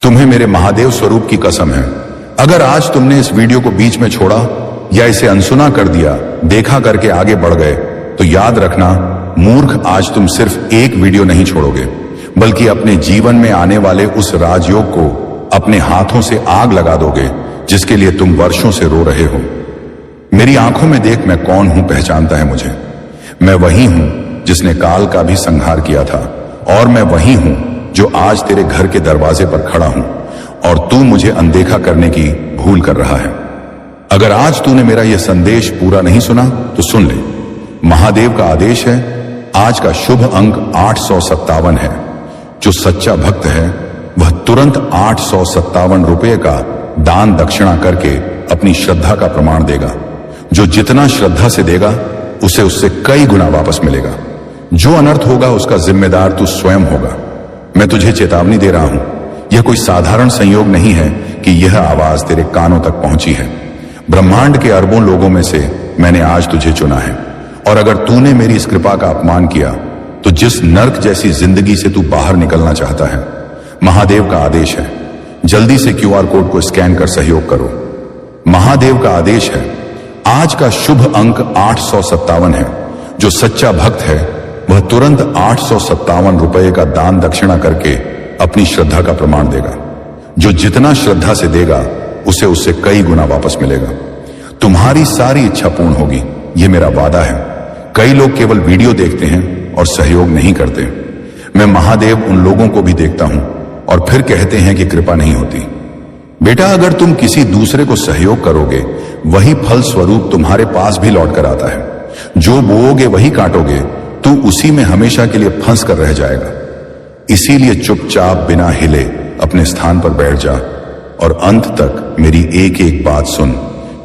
तुम्हें मेरे महादेव स्वरूप की कसम है, अगर आज तुमने इस वीडियो को बीच में छोड़ा या इसे अनसुना कर दिया, देखा करके आगे बढ़ गए, तो याद रखना मूर्ख, आज तुम सिर्फ एक वीडियो नहीं छोड़ोगे, बल्कि अपने जीवन में आने वाले उस राजयोग को अपने हाथों से आग लगा दोगे जिसके लिए तुम वर्षों से रो रहे हो। मेरी आंखों में देख, मैं कौन हूं पहचानता है मुझे। मैं वही हूं जिसने काल का भी संहार किया था, और मैं वही हूं जो आज तेरे घर के दरवाजे पर खड़ा हूं और तू मुझे अनदेखा करने की भूल कर रहा है। अगर आज तूने मेरा यह संदेश पूरा नहीं सुना तो सुन ले। महादेव का आदेश है, आज का शुभ अंक 857 है। जो सच्चा भक्त है वह तुरंत 857 रुपये का दान दक्षिणा करके अपनी श्रद्धा का प्रमाण देगा। जो जितना श्रद्धा से देगा उसे उससे कई गुना वापस मिलेगा। जो अनर्थ होगा उसका जिम्मेदार तू स्वयं होगा। मैं तुझे चेतावनी दे रहा हूं, यह कोई साधारण संयोग नहीं है कि यह आवाज तेरे कानों तक पहुंची है। ब्रह्मांड के अरबों लोगों में से मैंने आज तुझे चुना है, और अगर तूने मेरी इस कृपा का अपमान किया तो जिस नर्क जैसी जिंदगी से तू बाहर निकलना चाहता है, महादेव का आदेश है, जल्दी से QR कोड को स्कैन कर सहयोग करो। महादेव का आदेश है, आज का शुभ अंक 857 है। जो सच्चा भक्त है वह तुरंत 857 रुपये का दान दक्षिणा करके अपनी श्रद्धा का प्रमाण देगा। जो जितना श्रद्धा से देगा उसे उससे कई गुना वापस मिलेगा। तुम्हारी सारी इच्छा पूर्ण होगी, यह मेरा वादा है। कई लोग केवल वीडियो देखते हैं और सहयोग नहीं करते। मैं महादेव उन लोगों को भी देखता हूं और फिर कहते हैं कि कृपा नहीं होती। बेटा, अगर तुम किसी दूसरे को सहयोग करोगे, वही फल स्वरूप तुम्हारे पास भी लौट कर आता है। जो बोओगे वही काटोगे, तू उसी में हमेशा के लिए फंस कर रह जाएगा। इसीलिए चुपचाप बिना हिले अपने स्थान पर बैठ जा और अंत तक मेरी एक एक बात सुन,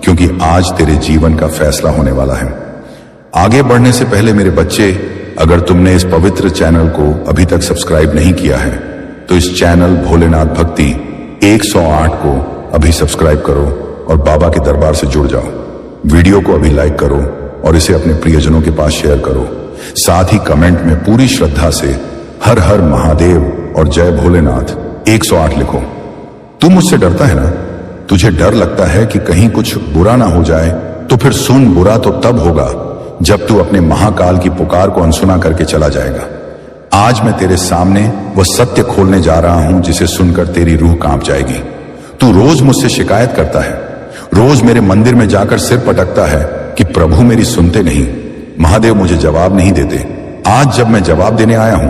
क्योंकि आज तेरे जीवन का फैसला होने वाला है। आगे बढ़ने से पहले मेरे बच्चे, अगर तुमने इस पवित्र चैनल को अभी तक सब्सक्राइब नहीं किया है तो इस चैनल भोलेनाथ भक्ति 108 को अभी सब्सक्राइब करो और बाबा के दरबार से जुड़ जाओ। वीडियो को अभी लाइक करो और इसे अपने प्रियजनों के पास शेयर करो। साथ ही कमेंट में पूरी श्रद्धा से हर हर महादेव और जय भोलेनाथ 108 लिखो। तू मुझसे डरता है ना? तुझे डर लगता है कि कहीं कुछ बुरा ना हो जाए, तो फिर सुन, बुरा तो तब होगा जब तू अपने महाकाल की पुकार को अनसुना करके चला जाएगा। आज मैं तेरे सामने वह सत्य खोलने जा रहा हूं जिसे सुनकर तेरी रूह कांप जाएगी। तू रोज मुझसे शिकायत करता है, रोज मेरे मंदिर में जाकर सिर पटकता है कि प्रभु मेरी सुनते नहीं, महादेव मुझे जवाब नहीं देते। आज जब मैं जवाब देने आया हूं,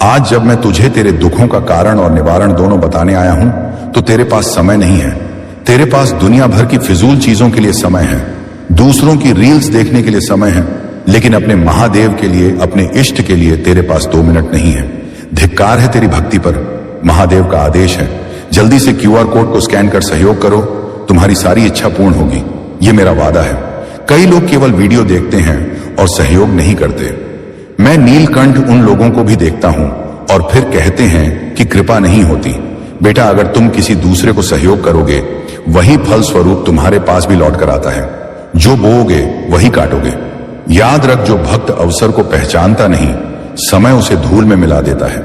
आज जब मैं तुझे तेरे दुखों का कारण और निवारण दोनों बताने आया हूं, तो तेरे पास समय नहीं है। तेरे पास दुनिया भर की फिजूल चीजों के लिए समय है, दूसरों की रील्स देखने के लिए समय है, लेकिन अपने महादेव के लिए, अपने इष्ट के लिए तेरे पास 2 मिनट नहीं है। धिक्कार है तेरी भक्ति पर। महादेव का आदेश है, जल्दी से QR कोड को स्कैन कर सहयोग करो, तुम्हारी सारी इच्छा पूर्ण होगी, यह मेरा वादा है। कई लोग केवल वीडियो देखते हैं और सहयोग नहीं करते। मैं नीलकंठ उन लोगों को भी देखता हूं और फिर कहते हैं कि कृपा नहीं होती। बेटा, अगर तुम किसी दूसरे को सहयोग करोगे, वही फल स्वरूप तुम्हारे पास भी लौट कर आता है। जो बोओगे वही काटोगे। याद रख, जो भक्त अवसर को पहचानता नहीं, समय उसे धूल में मिला देता है।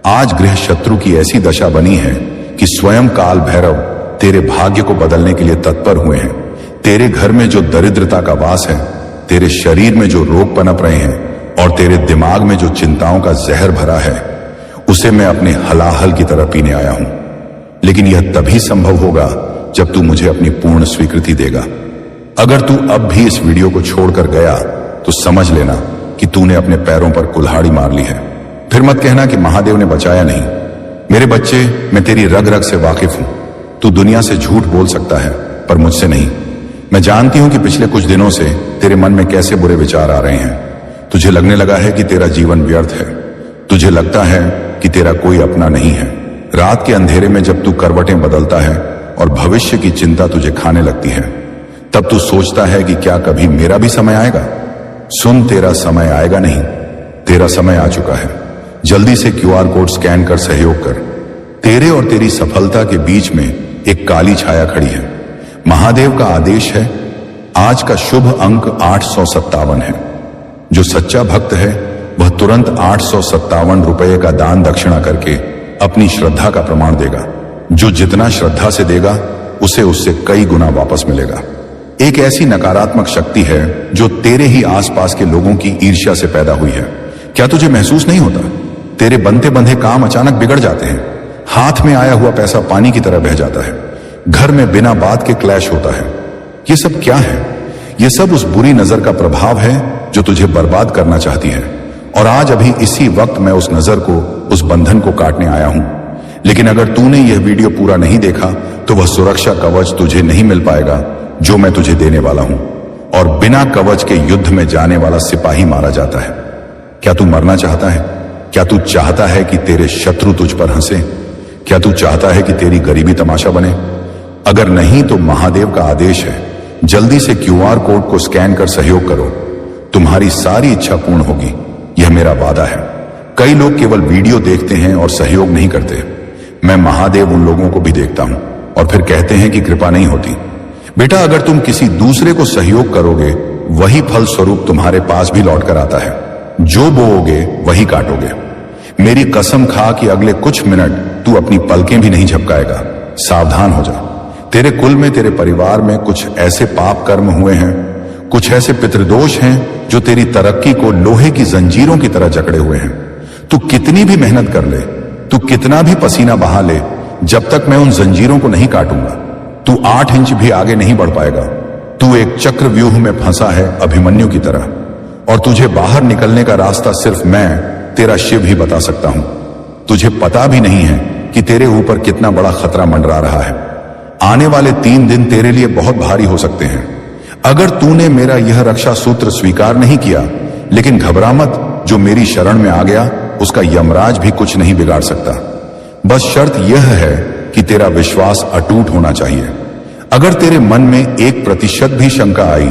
आज गृह शत्रु की ऐसी दशा बनी है कि स्वयं काल भैरव तेरे भाग्य को बदलने के लिए तत्पर हुए हैं। तेरे घर में जो दरिद्रता का वास है, तेरे शरीर में जो रोग पनप रहे हैं और तेरे दिमाग में जो चिंताओं का जहर भरा है, उसे मैं अपने हलाहल की तरह पीने आया हूं। लेकिन यह तभी संभव होगा जब तू मुझे अपनी पूर्ण स्वीकृति देगा। अगर तू अब भी इस वीडियो को छोड़कर गया तो समझ लेना कि तूने अपने पैरों पर कुल्हाड़ी मार ली है। फिर मत कहना कि महादेव ने बचाया नहीं। मेरे बच्चे, मैं तेरी रग रग से वाकिफ हूं। तू दुनिया से झूठ बोल सकता है, पर मुझसे नहीं। मैं जानती हूं कि पिछले कुछ दिनों से तेरे मन में कैसे बुरे विचार आ रहे हैं। तुझे लगने लगा है कि तेरा जीवन व्यर्थ है। तुझे लगता है कि तेरा कोई अपना नहीं है। रात के अंधेरे में जब तू करवटें बदलता है और भविष्य की चिंता तुझे खाने लगती है, तब तू सोचता है कि क्या कभी मेरा भी समय आएगा। सुन, तेरा समय आएगा नहीं, तेरा समय आ चुका है। जल्दी से QR कोड स्कैन कर सहयोग कर। तेरे और तेरी सफलता के बीच में एक काली छाया खड़ी है। महादेव का आदेश है, आज का शुभ अंक 857 है। जो सच्चा भक्त है वह तुरंत 857 रुपये का दान दक्षिणा करके अपनी श्रद्धा का प्रमाण देगा। जो जितना श्रद्धा से देगा उसे उससे कई गुना वापस मिलेगा। एक ऐसी नकारात्मक शक्ति है जो तेरे ही आसपास के लोगों की ईर्ष्या से पैदा हुई है। क्या तुझे महसूस नहीं होता? तेरे बनते बंधे काम अचानक बिगड़ जाते हैं, हाथ में आया हुआ पैसा पानी की तरह बह जाता है, घर में बिना बात के क्लैश होता है। ये सब क्या है? ये सब उस बुरी नजर का प्रभाव है जो तुझे बर्बाद करना चाहती है। और आज अभी इसी वक्त मैं उस नजर को, उस बंधन को काटने आया हूं। लेकिन अगर तूने यह वीडियो पूरा नहीं देखा तो वह सुरक्षा कवच तुझे नहीं मिल पाएगा जो मैं तुझे देने वाला हूं। और बिना कवच के युद्ध में जाने वाला सिपाही मारा जाता है। क्या तू मरना चाहता है? क्या तू चाहता है कि तेरे शत्रु तुझ पर हंसे? क्या तू चाहता है कि तेरी गरीबी तमाशा बने? अगर नहीं तो महादेव का आदेश है, जल्दी से QR कोड को स्कैन कर सहयोग करो। तुम्हारी सारी इच्छा पूर्ण होगी, यह मेरा वादा है। कई लोग केवल वीडियो देखते हैं और सहयोग नहीं करते। मैं महादेव उन लोगों को भी देखता हूं और फिर कहते हैं कि कृपा नहीं होती। बेटा, अगर तुम किसी दूसरे को सहयोग करोगे वही फल स्वरूप तुम्हारे पास भी लौट कर आता है। जो बोओगे वही काटोगे। मेरी कसम खा कि अगले कुछ मिनट तू अपनी पलकें भी नहीं झपकाएगा। सावधान हो जा। तेरे कुल में, तेरे परिवार में कुछ ऐसे पाप कर्म हुए हैं, कुछ ऐसे पितृदोष हैं जो तेरी तरक्की को लोहे की जंजीरों की तरह जकड़े हुए हैं। तू कितनी भी मेहनत कर ले, तू कितना भी पसीना बहा ले, जब तक मैं उन जंजीरों को नहीं काटूंगा तू 8 इंच भी आगे नहीं बढ़ पाएगा। तू एक चक्रव्यूह में फंसा है अभिमन्यु की तरह, और तुझे बाहर निकलने का रास्ता सिर्फ मैं, तेरा शिव ही बता सकता हूं। तुझे पता भी नहीं है कि तेरे ऊपर कितना बड़ा खतरा मंडरा रहा है। आने वाले 3 दिन तेरे लिए बहुत भारी हो सकते हैं। अगर तूने मेरा यह रक्षा सूत्र स्वीकार नहीं किया, लेकिन घबरा मत, जो मेरी शरण में आ गया उसका यमराज भी कुछ नहीं बिगाड़ सकता। बस शर्त यह है कि तेरा विश्वास अटूट होना चाहिए। अगर तेरे मन में 1% भी शंका आई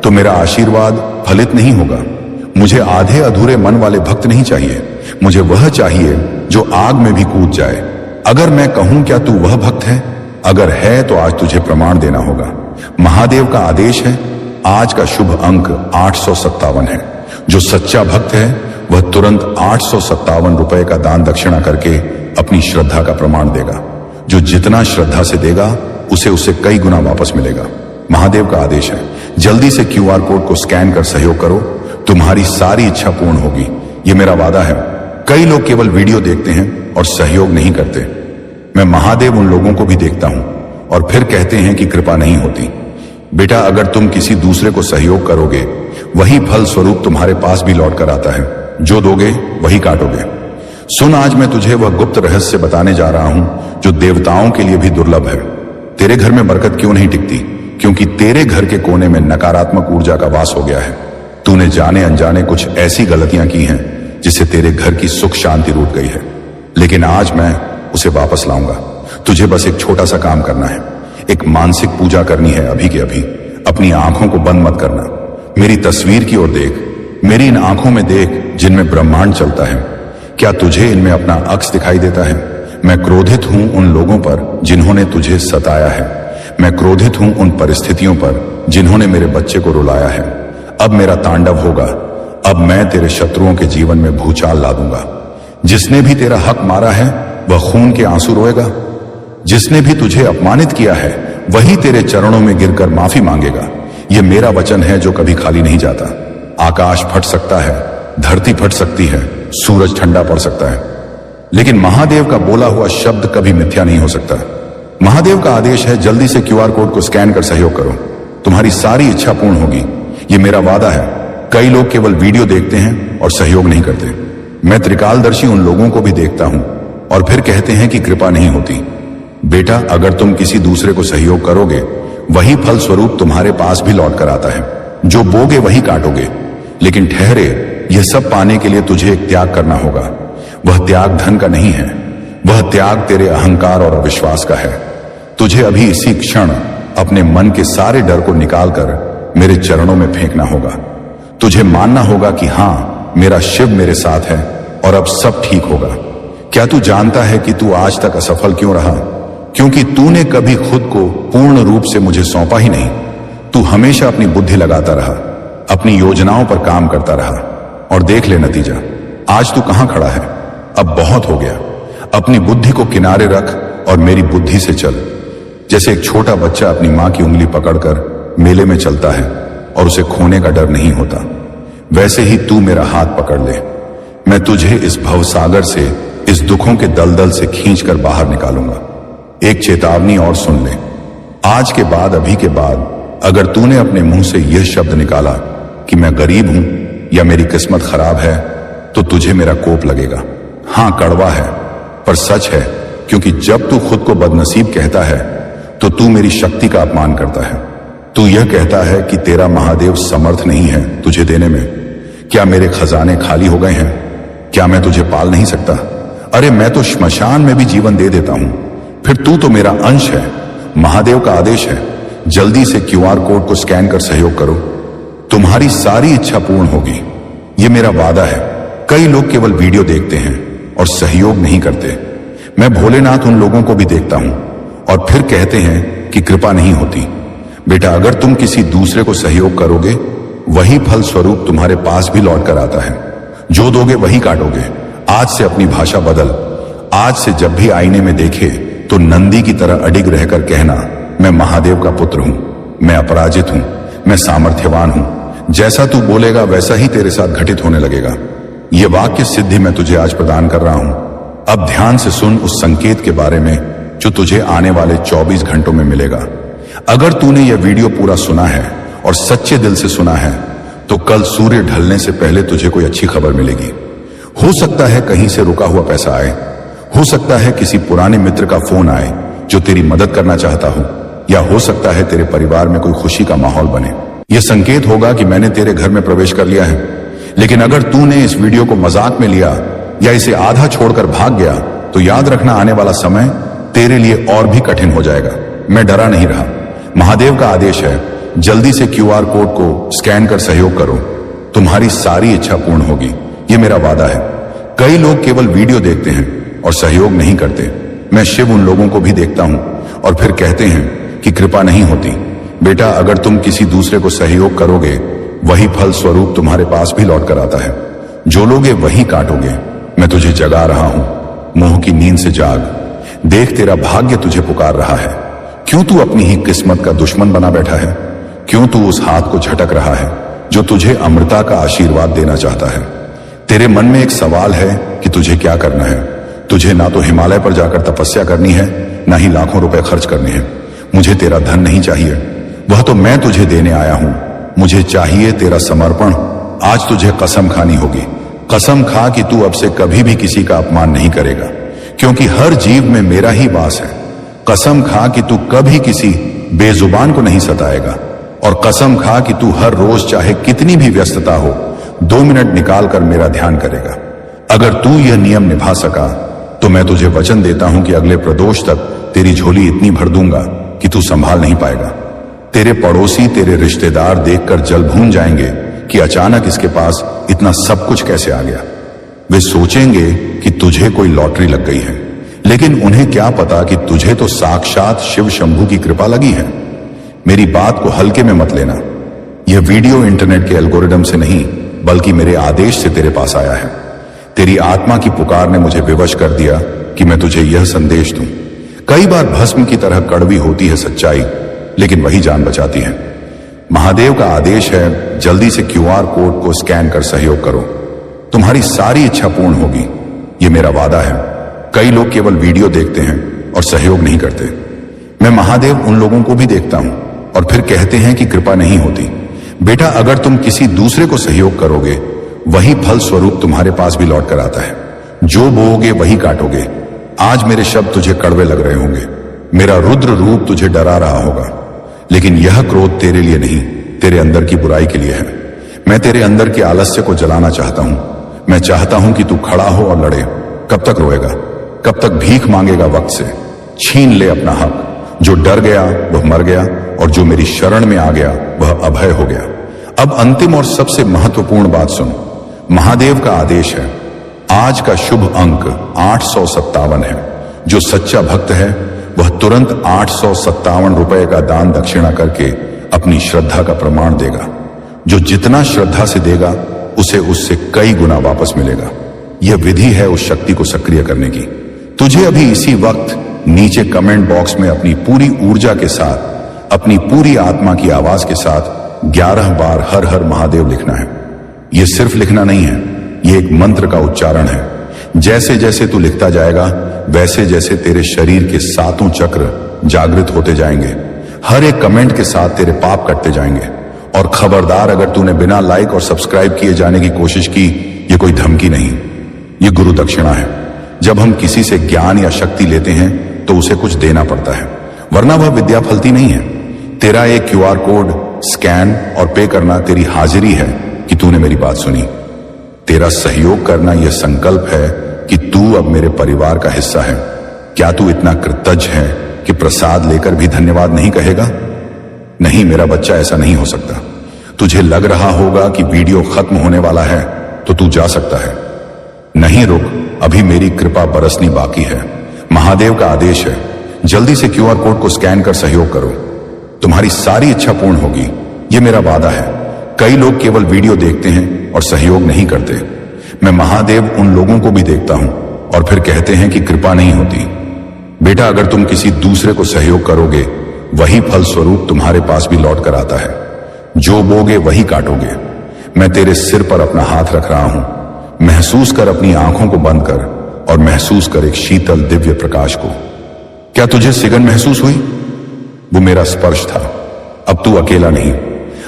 तो मेरा आशीर्वाद फलित नहीं होगा। मुझे आधे अधूरे मन वाले भक्त नहीं चाहिए, मुझे वह चाहिए जो आग में भी कूद जाए। अगर मैं कहूं क्या तू वह भक्त है? अगर है तो आज तुझे प्रमाण देना होगा। महादेव का आदेश है, आज का शुभ अंक 857 है। जो सच्चा भक्त है वह तुरंत 857 रुपए का दान दक्षिणा करके अपनी श्रद्धा का प्रमाण देगा। जो जितना श्रद्धा से देगा उसे उससे कई गुना वापस मिलेगा। महादेव का आदेश है, जल्दी से QR कोड को स्कैन कर सहयोग करो। तुम्हारी सारी इच्छा पूर्ण होगी, यह मेरा वादा है। कई लोग केवल वीडियो देखते हैं और सहयोग नहीं करते। मैं महादेव उन लोगों को भी देखता हूं और फिर कहते हैं कि कृपा नहीं होती। बेटा, अगर तुम किसी दूसरे को सहयोग करोगे वही फल स्वरूप तुम्हारे पास भी लौट कर आता है। जो दोगे वही काटोगे। सुन, आज मैं तुझे वह गुप्त रहस्य बताने जा रहा हूं जो देवताओं के लिए भी दुर्लभ है। तेरे घर में बरकत क्यों नहीं टिकती? क्योंकि तेरे घर के कोने में नकारात्मक ऊर्जा का वास हो गया है। तूने जाने अनजाने कुछ ऐसी गलतियां की हैं जिससे तेरे घर की सुख शांति रूठ गई है। लेकिन आज मैं उसे वापस लाऊंगा। तुझे बस एक छोटा सा काम करना है, एक मानसिक पूजा करनी है अभी के अभी। अपनी आंखों को बंद मत करना, मेरी तस्वीर की ओर देख। मेरी इन आंखों में देख जिनमें ब्रह्मांड चलता है। क्या तुझे इनमें अपना अक्स दिखाई देता है? मैं क्रोधित हूं उन लोगों पर जिन्होंने तुझे सताया है। मैं क्रोधित हूं उन परिस्थितियों पर जिन्होंने मेरे बच्चे को रुलाया है। अब मेरा तांडव होगा। अब मैं तेरे शत्रुओं के जीवन में भूचाल ला दूंगा। जिसने भी तेरा हक मारा है वह खून के आंसू रोएगा। जिसने भी तुझे अपमानित किया है वही तेरे चरणों में गिरकर माफी मांगेगा। यह मेरा वचन है जो कभी खाली नहीं जाता। आकाश फट सकता है, धरती फट सकती है, सूरज ठंडा पड़ सकता है, लेकिन महादेव का बोला हुआ शब्द कभी मिथ्या नहीं हो सकता। महादेव का आदेश है, जल्दी से QR कोड को स्कैन कर सहयोग करो। तुम्हारी सारी इच्छा पूर्ण होगी, यह मेरा वादा है। कई लोग केवल वीडियो देखते हैं और सहयोग नहीं करते। मैं त्रिकालदर्शी उन लोगों को भी देखता हूं और फिर कहते हैं कि कृपा नहीं होती। बेटा, अगर तुम किसी दूसरे को सहयोग करोगे वही फल स्वरूप तुम्हारे पास भी लौट कर आता है। जो बोगे वही काटोगे। लेकिन ठहरे, यह सब पाने के लिए तुझे एक त्याग करना होगा। वह त्याग धन का नहीं है, वह त्याग तेरे अहंकार और अविश्वास का है। तुझे अभी इसी क्षण अपने मन के सारे डर को निकालकर मेरे चरणों में फेंकना होगा। तुझे मानना होगा कि हां, मेरा शिव मेरे साथ है और अब सब ठीक होगा। क्या तू जानता है कि तू आज तक असफल क्यों रहा? क्योंकि तूने कभी खुद को पूर्ण रूप से मुझे सौंपा ही नहीं। तू हमेशा अपनी बुद्धि लगाता रहा, अपनी योजनाओं पर काम करता रहा, और देख ले नतीजा। आज तू कहां खड़ा है? अब बहुत हो गया। अपनी बुद्धि को किनारे रख और मेरी बुद्धि से चल। जैसे एक छोटा बच्चा अपनी मां की उंगली पकड़कर मेले में चलता है और उसे खोने का डर नहीं होता, वैसे ही तू मेरा हाथ पकड़ ले। मैं तुझे इस भवसागर से, इस दुखों के दलदल से खींचकर बाहर निकालूंगा। एक चेतावनी और सुन ले, आज के बाद, अभी के बाद अगर तूने अपने मुंह से यह शब्द निकाला कि मैं गरीब हूं या मेरी किस्मत खराब है, तो तुझे मेरा कोप लगेगा। हां, कड़वा है पर सच है, क्योंकि जब तू खुद को बदनसीब कहता है तो तू मेरी शक्ति का अपमान करता है। तू यह कहता है कि तेरा महादेव समर्थ नहीं है तुझे देने में। क्या मेरे खजाने खाली हो गए हैं? क्या मैं तुझे पाल नहीं सकता? अरे मैं तो श्मशान में भी जीवन दे देता हूं। फिर तू तो मेरा अंश है। महादेव का आदेश है, जल्दी से QR कोड को स्कैन कर सहयोग करो। तुम्हारी सारी इच्छा पूर्ण होगी, यह मेरा वादा है। कई लोग केवल वीडियो देखते हैं और सहयोग नहीं करते। मैं भोलेनाथ उन लोगों को भी देखता हूं और फिर कहते हैं कि कृपा नहीं होती। बेटा, अगर तुम किसी दूसरे को सहयोग करोगे, वही फल स्वरूप तुम्हारे पास भी लौट कर आता है। जो दोगे वही काटोगे। आज से अपनी भाषा बदल। आज से जब भी आईने में देखे तो नंदी की तरह अडिग रहकर कहना, मैं महादेव का पुत्र हूं, मैं अपराजित हूं, मैं सामर्थ्यवान हूं। जैसा तू बोलेगा वैसा ही तेरे साथ घटित होने लगेगा। यह वाक्य सिद्धि मैं तुझे आज प्रदान कर रहा हूं। अब ध्यान से सुन उस संकेत के बारे में जो तुझे आने वाले 24 घंटों में मिलेगा। अगर तूने यह वीडियो पूरा सुना है और सच्चे दिल से सुना है, तो कल सूर्य ढलने से पहले तुझे कोई अच्छी खबर मिलेगी। हो सकता है कहीं से रुका हुआ पैसा आए, हो सकता है किसी पुराने मित्र का फोन आए जो तेरी मदद करना चाहता हो, या हो सकता है तेरे परिवार में कोई खुशी का माहौल बने। यह संकेत होगा कि मैंने तेरे घर में प्रवेश कर लिया है। लेकिन अगर तूने इस वीडियो को मजाक में लिया या इसे आधा छोड़कर भाग गया, तो याद रखना, आने वाला समय तेरे लिए और भी कठिन हो जाएगा। मैं डरा नहीं रहा। महादेव का आदेश है, जल्दी से QR कोड को स्कैन कर सहयोग करो। तुम्हारी सारी इच्छा पूर्ण होगी, यह मेरा वादा है। कई लोग केवल वीडियो देखते हैं और सहयोग नहीं करते। मैं शिव उन लोगों को भी देखता हूं और फिर कहते हैं कि कृपा नहीं होती। बेटा, अगर तुम किसी दूसरे को सहयोग करोगे, वही फल स्वरूप तुम्हारे पास भी लौट कर आता है। जो लोगे वही काटोगे। मैं तुझे जगा रहा हूं, मोह की नींद से जाग। देख, तेरा भाग्य तुझे पुकार रहा है। क्यों तू अपनी ही किस्मत का दुश्मन बना बैठा है? क्यों तू उस हाथ को झटक रहा है जो तुझे अमृता का आशीर्वाद देना चाहता है? तेरे मन में एक सवाल है कि तुझे क्या करना है। तुझे ना तो हिमालय पर जाकर तपस्या करनी है, ना ही लाखों रुपए खर्च करने हैं। मुझे तेरा धन नहीं चाहिए, वह तो मैं तुझे देने आया हूं। मुझे चाहिए तेरा समर्पण। आज तुझे कसम खानी होगी। कसम खा कि तू अब से कभी भी किसी का अपमान नहीं करेगा, क्योंकि हर जीव में मेरा ही वास है। कसम खा कि तू कभी किसी बेजुबान को नहीं सताएगा, और कसम खा कि तू हर रोज, चाहे कितनी भी व्यस्तता हो, 2 मिनट निकाल कर मेरा ध्यान करेगा। अगर तू यह नियम निभा सका, तो मैं तुझे वचन देता हूं कि अगले प्रदोष तक तेरी झोली इतनी भर दूंगा कि तू संभाल नहीं पाएगा। तेरे पड़ोसी, तेरे रिश्तेदार देखकर जल भून जाएंगे कि अचानक इसके पास इतना सब कुछ कैसे आ गया। वे सोचेंगे कि तुझे कोई लॉटरी लग गई है, लेकिन उन्हें क्या पता कि तुझे तो साक्षात शिव शंभू की कृपा लगी है। मेरी बात को हल्के में मत लेना। यह वीडियो इंटरनेट के एल्गोरिदम से नहीं, बल्कि मेरे आदेश से तेरे पास आया है। तेरी आत्मा की पुकार ने मुझे विवश कर दिया कि मैं तुझे यह संदेश दूं। कई बार भस्म की तरह कड़वी होती है सच्चाई, लेकिन वही जान बचाती है। महादेव का आदेश है, जल्दी से QR कोड को स्कैन कर सहयोग करो। तुम्हारी सारी इच्छा पूर्ण होगी, यह मेरा वादा है। कई लोग केवल वीडियो देखते हैं और सहयोग नहीं करते। मैं महादेव उन लोगों को भी देखता हूं और फिर कहते हैं कि कृपा नहीं होती। बेटा, अगर तुम किसी दूसरे को सहयोग करोगे, वही फल स्वरूप तुम्हारे पास भी लौट कर आता है। जो बोओगे वही काटोगे। आज मेरे शब्द तुझे कड़वे लग रहे होंगे, मेरा रुद्र रूप तुझे डरा रहा होगा, लेकिन यह क्रोध तेरे लिए नहीं, तेरे अंदर की बुराई के लिए है। मैं तेरे अंदर के आलस्य को जलाना चाहता हूं। मैं चाहता हूं कि तू खड़ा हो और लड़े। कब तक रोएगा? कब तक भीख मांगेगा वक्त से? छीन ले अपना हक। जो डर गया वह मर गया, और जो मेरी शरण में आ गया वह अभय हो गया। अब अंतिम और सबसे महत्वपूर्ण बात सुन। महादेव का आदेश है, आज का शुभ अंक 857 है। जो सच्चा भक्त है वह तुरंत 857 रुपए का दान दक्षिणा करके अपनी श्रद्धा का प्रमाण देगा। जो जितना श्रद्धा से देगा, उसे उससे कई गुना वापस मिलेगा। यह विधि है उस शक्ति को सक्रिय करने की। तुझे अभी इसी वक्त नीचे कमेंट बॉक्स में अपनी पूरी ऊर्जा के साथ, अपनी पूरी आत्मा की आवाज के साथ 11 बार हर हर महादेव लिखना है। यह सिर्फ लिखना नहीं है, यह एक मंत्र का उच्चारण है। जैसे जैसे तू लिखता जाएगा, वैसे जैसे तेरे शरीर के 7 चक्र जागृत होते जाएंगे। हर एक कमेंट के साथ तेरे पाप कटते जाएंगे। और खबरदार, अगर तूने बिना लाइक और सब्सक्राइब किए जाने की कोशिश की, यह कोई धमकी नहीं, यह गुरु दक्षिणा है। जब हम किसी से ज्ञान या शक्ति लेते हैं तो उसे कुछ देना पड़ता है, वरना वह विद्या फलती नहीं है। तेरा एक QR कोड स्कैन और पे करना तेरी हाजिरी है कि तूने मेरी बात सुनी। तेरा सहयोग करना यह संकल्प है कि तू अब मेरे परिवार का हिस्सा है। क्या तू इतना कृतज्ञ है कि प्रसाद लेकर भी धन्यवाद नहीं कहेगा? नहीं मेरा बच्चा, ऐसा नहीं हो सकता। तुझे लग रहा होगा कि वीडियो खत्म होने वाला है तो तू जा सकता है। नहीं रुक, अभी मेरी कृपा बरसनी बाकी है। महादेव का आदेश है, जल्दी से QR कोड को स्कैन कर सहयोग करो। तुम्हारी सारी इच्छा पूर्ण होगी, यह मेरा वादा है। कई लोग केवल वीडियो देखते हैं और सहयोग नहीं करते। मैं महादेव उन लोगों को भी देखता हूं और फिर कहते हैं कि कृपा नहीं होती। बेटा, अगर तुम किसी दूसरे को सहयोग करोगे, वही फल स्वरूप तुम्हारे पास भी लौट कर आता है। जो बोगे वही काटोगे। मैं तेरे सिर पर अपना हाथ रख रहा हूं। महसूस कर, अपनी आंखों को बंद कर और महसूस कर एक शीतल दिव्य प्रकाश को। क्या तुझे सिगन महसूस हुई? वो मेरा स्पर्श था। अब तू अकेला नहीं।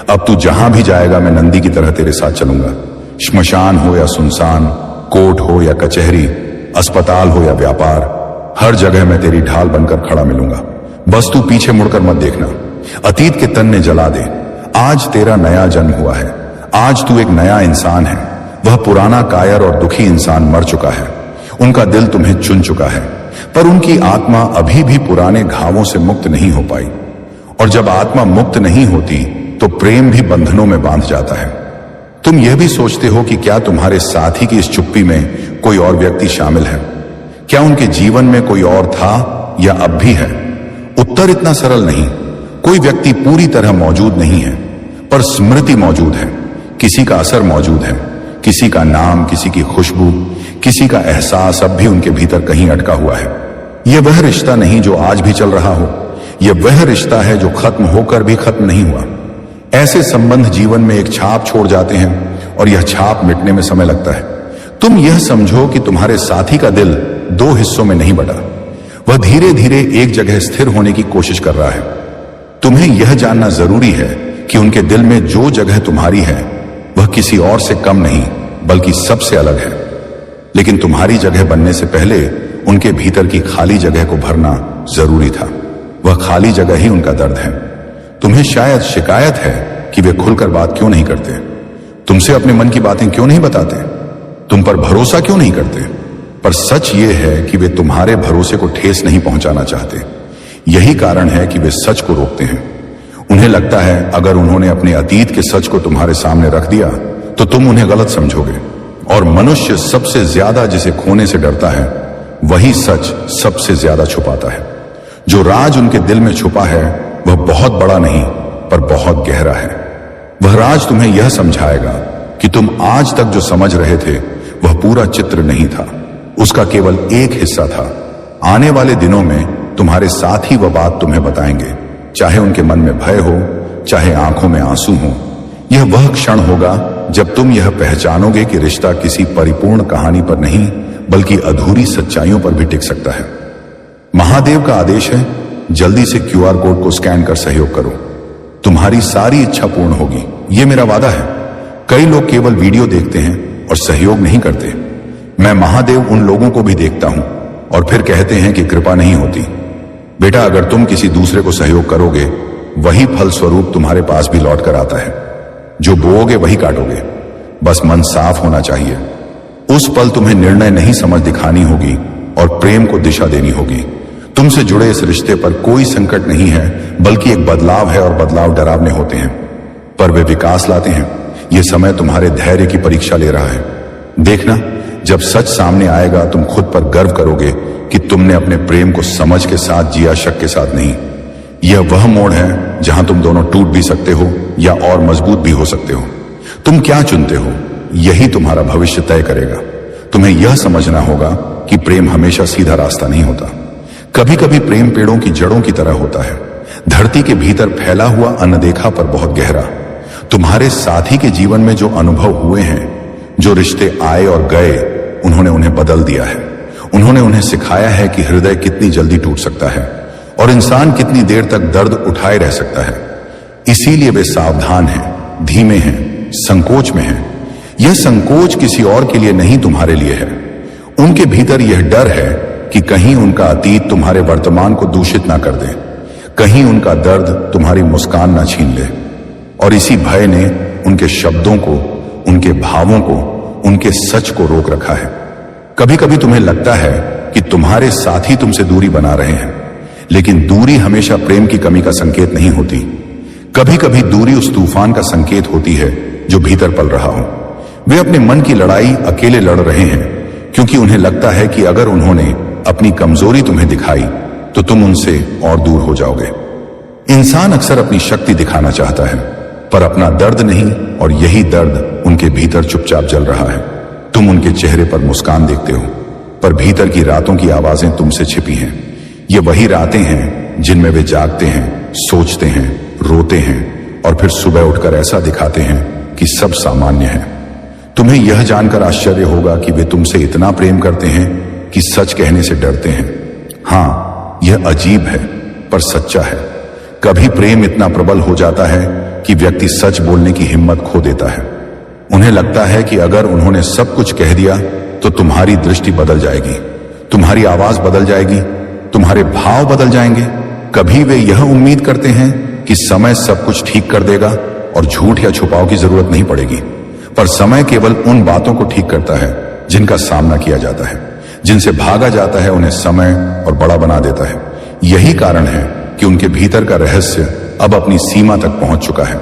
अब तू जहां भी जाएगा, मैं नंदी की तरह तेरे साथ चलूंगा। श्मशान हो या सुनसान, कोर्ट हो या कचहरी, अस्पताल हो या व्यापार, हर जगह मैं तेरी ढाल बनकर खड़ा मिलूंगा। बस तू पीछे मुड़कर मत देखना। अतीत के तन्ने जला दे। आज तेरा नया जन्म हुआ है। आज तू एक नया इंसान है। वह पुराना कायर और दुखी इंसान मर चुका है। उनका दिल तुम्हें चुन चुका है, पर उनकी आत्मा अभी भी पुराने घावों से मुक्त नहीं हो पाई। और जब आत्मा मुक्त नहीं होती तो प्रेम भी बंधनों में बांध जाता है। तुम यह भी सोचते हो कि क्या तुम्हारे साथी की इस चुप्पी में कोई और व्यक्ति शामिल है? क्या उनके जीवन में कोई और था या अब भी है? उत्तर इतना सरल नहीं। कोई व्यक्ति पूरी तरह मौजूद नहीं है, पर स्मृति मौजूद है। किसी का असर मौजूद है, किसी का नाम, किसी की खुशबू, किसी का एहसास अब भी उनके भीतर कहीं अटका हुआ है। यह वह रिश्ता नहीं जो आज भी चल रहा हो। यह वह रिश्ता है जो खत्म होकर भी खत्म नहीं हुआ। ऐसे संबंध जीवन में एक छाप छोड़ जाते हैं और यह छाप मिटने में समय लगता है। तुम यह समझो कि तुम्हारे साथी का दिल 2 हिस्सों में नहीं बटा। वह धीरे धीरे एक जगह स्थिर होने की कोशिश कर रहा है। तुम्हें यह जानना जरूरी है कि उनके दिल में जो जगह तुम्हारी है, वह किसी और से कम नहीं बल्कि सबसे अलग है। लेकिन तुम्हारी जगह बनने से पहले उनके भीतर की खाली जगह को भरना जरूरी था। वह खाली जगह ही उनका दर्द है। तुम्हें शायद शिकायत है कि वे खुलकर बात क्यों नहीं करते, तुमसे अपने मन की बातें क्यों नहीं बताते, तुम पर भरोसा क्यों नहीं करते। पर सच ये है कि वे तुम्हारे भरोसे को ठेस नहीं पहुंचाना चाहते। यही कारण है कि वे सच को रोकते हैं। उन्हें लगता है अगर उन्होंने अपने अतीत के सच को तुम्हारे सामने रख दिया तो तुम उन्हें गलत समझोगे। और मनुष्य सबसे ज्यादा जिसे खोने से डरता है, वही सच सबसे ज्यादा छुपाता है। जो राज उनके दिल में छुपा है वह बहुत बड़ा नहीं पर बहुत गहरा है। वह राज तुम्हें यह समझाएगा कि तुम आज तक जो समझ रहे थे वह पूरा चित्र नहीं था, उसका केवल एक हिस्सा था। आने वाले दिनों में तुम्हारे साथ ही वह बात तुम्हें बताएंगे, चाहे उनके मन में भय हो, चाहे आंखों में आंसू हो। यह वह क्षण होगा जब तुम यह पहचानोगे कि रिश्ता किसी परिपूर्ण कहानी पर नहीं बल्कि अधूरी सच्चाइयों पर भी टिक सकता है। महादेव का आदेश है, जल्दी से QR कोड को स्कैन कर सहयोग करो। तुम्हारी सारी इच्छा पूर्ण होगी, यह मेरा वादा है। कई लोग केवल वीडियो देखते हैं और सहयोग नहीं करते। मैं महादेव उन लोगों को भी देखता हूं और फिर कहते हैं कि कृपा नहीं होती। बेटा, अगर तुम किसी दूसरे को सहयोग करोगे, वही फल स्वरूप तुम्हारे पास भी लौट कर आता है। जो बोओगे वही काटोगे। बस मन साफ होना चाहिए। उस पल तुम्हें निर्णय नहीं समझ दिखानी होगी और प्रेम को दिशा देनी होगी। तुमसे जुड़े इस रिश्ते पर कोई संकट नहीं है बल्कि एक बदलाव है, और बदलाव डरावने होते हैं पर वे विकास लाते हैं। यह समय तुम्हारे धैर्य की परीक्षा ले रहा है। देखना, जब सच सामने आएगा तुम खुद पर गर्व करोगे कि तुमने अपने प्रेम को समझ के साथ जिया, शक के साथ नहीं। यह वह मोड़ है जहां तुम दोनों टूट भी सकते हो या और मजबूत भी हो सकते हो। तुम क्या चुनते हो, यही तुम्हारा भविष्य तय करेगा। तुम्हें यह समझना होगा कि प्रेम हमेशा सीधा रास्ता नहीं होता। कभी कभी प्रेम पेड़ों की जड़ों की तरह होता है, धरती के भीतर फैला हुआ अनदेखा पर बहुत गहरा। तुम्हारे साथी के जीवन में जो अनुभव हुए हैं, जो रिश्ते आए और गए, उन्होंने उन्हें बदल दिया है। उन्होंने उन्हें सिखाया है कि हृदय कितनी जल्दी टूट सकता है और इंसान कितनी देर तक दर्द उठाए रह सकता है। इसीलिए वे सावधान हैं, धीमे हैं, संकोच में हैं। यह संकोच किसी और के लिए नहीं, तुम्हारे लिए है। उनके भीतर यह डर है कि कहीं उनका अतीत तुम्हारे वर्तमान को दूषित ना कर दे, कहीं उनका दर्द तुम्हारी मुस्कान ना छीन ले। और इसी भय ने उनके शब्दों को, उनके भावों को, उनके सच को रोक रखा है। कभी कभी तुम्हें लगता है कि तुम्हारे साथी तुमसे दूरी बना रहे हैं, लेकिन दूरी हमेशा प्रेम की कमी का संकेत नहीं होती। कभी कभी दूरी उस तूफान का संकेत होती है जो भीतर पल रहा हो। वे अपने मन की लड़ाई अकेले लड़ रहे हैं, क्योंकि उन्हें लगता है कि अगर उन्होंने अपनी कमजोरी तुम्हें दिखाई तो तुम उनसे और दूर हो जाओगे। इंसान अक्सर अपनी शक्ति दिखाना चाहता है, पर अपना दर्द नहीं, और यही दर्द उनके भीतर चुपचाप जल रहा है। तुम उनके चेहरे पर मुस्कान देखते हो, पर भीतर की रातों की आवाजें तुमसे छिपी हैं। ये वही रातें हैं जिनमें वे जागते हैं, सोचते हैं, रोते हैं, और फिर सुबह उठकर ऐसा दिखाते हैं कि सब सामान्य है। तुम्हें यह जानकर आश्चर्य होगा कि वे तुमसे इतना प्रेम करते हैं कि सच कहने से डरते हैं। हाँ, यह अजीब है, पर सच्चा है। कभी प्रेम इतना प्रबल हो जाता है कि व्यक्ति सच बोलने की हिम्मत खो देता है। उन्हें लगता है कि अगर उन्होंने सब कुछ कह दिया तो तुम्हारी दृष्टि बदल जाएगी, तुम्हारी आवाज बदल जाएगी, तुम्हारे भाव बदल जाएंगे। कभी वे यह उम्मीद करते हैं कि समय सब कुछ ठीक कर देगा और झूठ या छुपाव की जरूरत नहीं पड़ेगी। पर समय केवल उन बातों को ठीक करता है जिनका सामना किया जाता है, जिनसे भागा जाता है। उन्हें समय और बड़ा बना देता है। यही कारण है कि उनके भीतर का रहस्य अब अपनी सीमा तक पहुंच चुका है।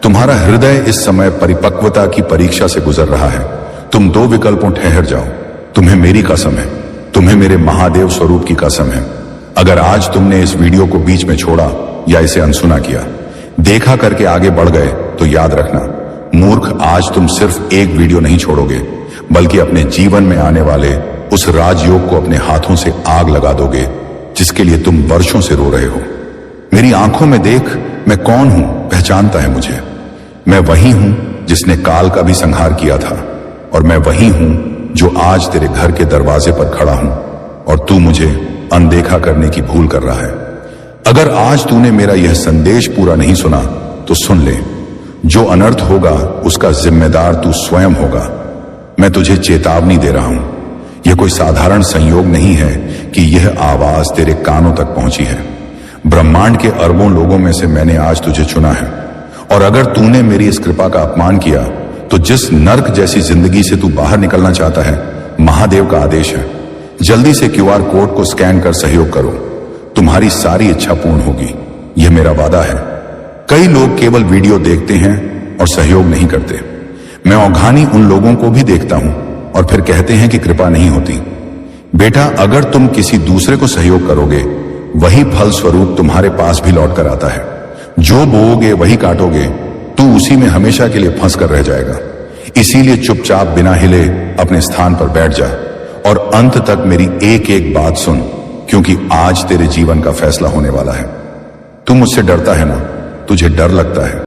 तुम्हारा हृदय इस समय परिपक्वता की परीक्षा से गुजर रहा है। तुम दो विकल्पों ठहर जाओ। तुम्हें मेरी कसम है, तुम्हें मेरे महादेव स्वरूप की कसम है, अगर आज तुमने इस वीडियो को बीच में छोड़ा या इसे अनसुना किया, देखा करके आगे बढ़ गए, तो याद रखना मूर्ख, आज तुम सिर्फ एक वीडियो नहीं छोड़ोगे, बल्कि अपने जीवन में आने वाले उस राजयोग को अपने हाथों से आग लगा दोगे जिसके लिए तुम वर्षों से रो रहे हो। मेरी आंखों में देख, मैं कौन हूं पहचानता है मुझे। मैं वही हूं जिसने काल का भी संहार किया था, और मैं वही हूं जो आज तेरे घर के दरवाजे पर खड़ा हूं और तू मुझे अनदेखा करने की भूल कर रहा है। अगर आज तूने मेरा यह संदेश पूरा नहीं सुना तो सुन ले, जो अनर्थ होगा उसका जिम्मेदार तू स्वयं होगा। मैं तुझे चेतावनी दे रहा हूं। यह कोई साधारण संयोग नहीं है कि यह आवाज तेरे कानों तक पहुंची है। ब्रह्मांड के अरबों लोगों में से मैंने आज तुझे चुना है, और अगर तूने मेरी इस कृपा का अपमान किया तो जिस नर्क जैसी जिंदगी से तू बाहर निकलना चाहता है, महादेव का आदेश है, जल्दी से QR कोड को स्कैन कर सहयोग करो। तुम्हारी सारी इच्छा पूर्ण होगी, यह मेरा वादा है। कई लोग केवल वीडियो देखते हैं और सहयोग नहीं करते। मैं औघानी उन लोगों को भी देखता हूं और फिर कहते हैं कि कृपा नहीं होती। बेटा, अगर तुम किसी दूसरे को सहयोग करोगे, वही फल स्वरूप तुम्हारे पास भी लौट कर आता है। जो बोओगे वही काटोगे। तू उसी में हमेशा के लिए फंस कर रह जाएगा। इसीलिए चुपचाप बिना हिले अपने स्थान पर बैठ जा और अंत तक मेरी एक एक बात सुन, क्योंकि आज तेरे जीवन का फैसला होने वाला है। तू मुझसे डरता है ना? तुझे डर लगता है